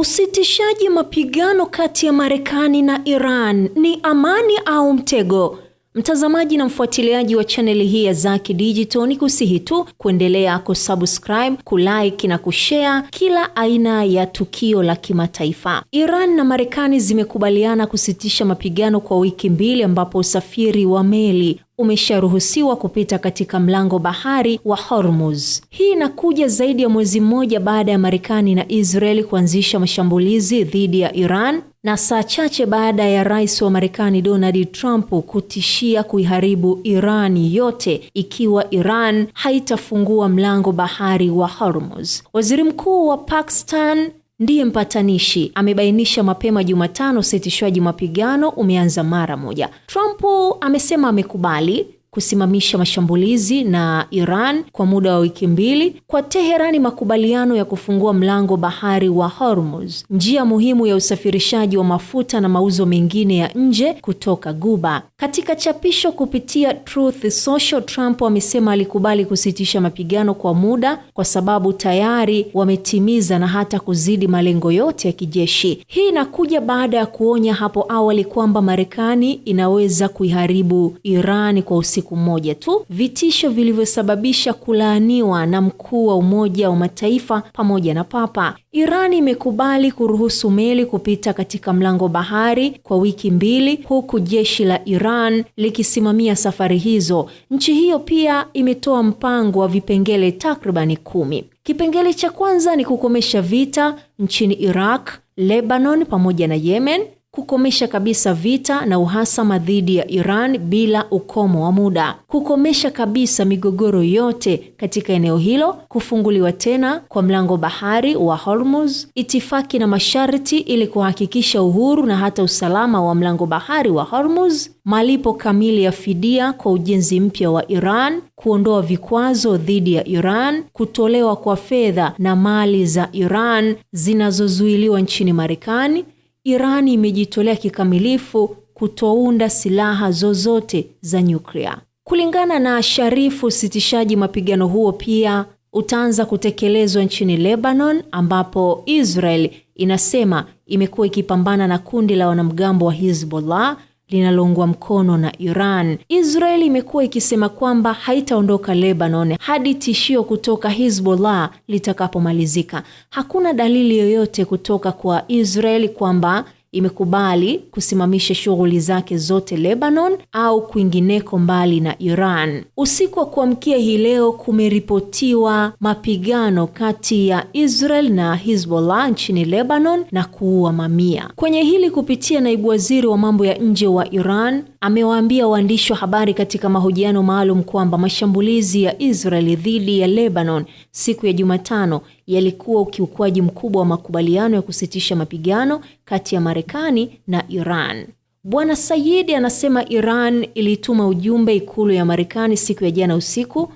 Usitishaji mapigano kati ya Marekani na Iran ni amani au mtego? Mtazamaji na mfuatiliaji wa chaneli hii ya Zaki Digital, ni kusihi tu kuendelea kusubscribe, kulike na kushare kila aina ya tukio la kimataifa. Iran na Marekani zimekubaliana kusitisha mapigano kwa wiki mbili, ambapo usafiri wa meli umesharuhusiwa kupita katika mlango bahari wa Hormuz. Hii inakuja zaidi ya mwezi mmoja baada ya Marekani na Israeli kuanzisha mashambulizi dhidi ya Iran, na saa chache baada ya Rais wa Marekani Donald Trump kutishia kuiharibu Iran yote ikiwa Iran haitafungua mlango bahari wa Hormuz. Waziri Mkuu wa Pakistan ndiye mpatanishi, amebainisha mapema Jumatano usitishwaji mapigano umeanza mara moja. Trump amesema amekubali kusimamisha mashambulizi na Iran kwa muda wa wiki mbili. Kwa Teherani, makubaliano ya kufungua mlango bahari wa Hormuz, njia muhimu ya usafirishaji wa mafuta na mauzo mengine ya nje kutoka Guba. Katika chapisho kupitia Truth Social, Trump amesema alikubali kusitisha mapigano kwa muda kwa sababu tayari wametimiza na hata kuzidi malengo yote ya kijeshi. Hii inakuja baada ya kuonya hapo awali kwamba Marekani inaweza kuiharibu Iran kwa siku moja tu, vitisho vilivyosababisha kulaaniwa na mkuu wa Umoja wa Mataifa pamoja na Papa. Iran imekubali kuruhusu meli kupita katika mlango bahari kwa wiki mbili, huku jeshi la Iran likisimamia safari hizo. Nchi hiyo pia imetoa mpango wa vipengele takribani 10. Kipengele cha kwanza ni kukomesha vita nchini Iraq, Lebanon pamoja na Yemen, kukomesha kabisa vita na uhasama dhidi ya Iran bila ukomo wa muda, kukomesha kabisa migogoro yote katika eneo hilo, kufunguliwa tena kwa mlango bahari wa Hormuz, itifaki na masharti ili kuhakikisha uhuru na hata usalama wa mlango bahari wa Hormuz, malipo kamili ya fidia kwa ujenzi mpya wa Iran, kuondoa vikwazo dhidi ya Iran, kutolewa kwa fedha na mali za Iran zinazozuiliwa nchini Marekani. Iran imejitolea kikamilifu kutounda silaha zozote za nyuklia. Kulingana na Sharifu, usitishaji mapigano huo pia utaanza kutekelezwa nchini Lebanon, ambapo Israel inasema imekuwa ikipambana na kundi la wanamgambo wa Hezbollah linaloungwa mkono na Iran. Israel imekuwa ikisema kwamba haitaondoka Lebanon hadi tishio kutoka Hezbollah litakapomalizika. Hakuna dalili yoyote kutoka kwa Israel kwamba imekubali kusimamisha shughuli zake zote Lebanon au kwingineko mbali na Iran. Usiku wa kuamkia hii leo kumeripotiwa mapigano kati ya Israel na Hezbollah nchini Lebanon na kuua mamia. Kwenye hili, kupitia naibu waziri wa mambo ya nje wa Iran, amewaambia waandishi wa habari katika mahojiano maalum kwamba mashambulizi ya Israel dhidi ya Lebanon siku ya Jumatano yalikuwa ukiukwaji mkubwa wa makubaliano ya kusitisha mapigano kati ya Marekani na Iran. Bwana Sayidi anasema Iran ilituma ujumbe ikulu ya Marekani siku ya jana usiku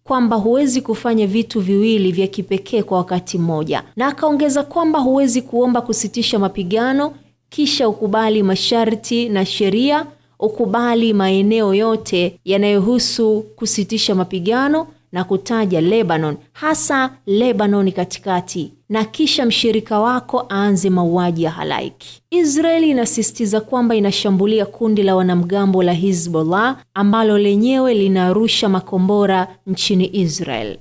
kwamba huwezi kufanya vitu viwili vya kipekee kwa wakati mmoja, na akaongeza kwamba huwezi kuomba kusitisha mapigano kisha ukubali masharti na sheria, ukubali maeneo yote yanayohusu kusitisha mapigano na kutaja Lebanon, hasa Lebanon katikati, na kisha mshirika wako aanze mauaji ya halaiki. Israeli inasisitiza kwamba inashambulia kundi la wanamgambo la Hezbollah ambalo lenyewe linarusha makombora nchini Israel.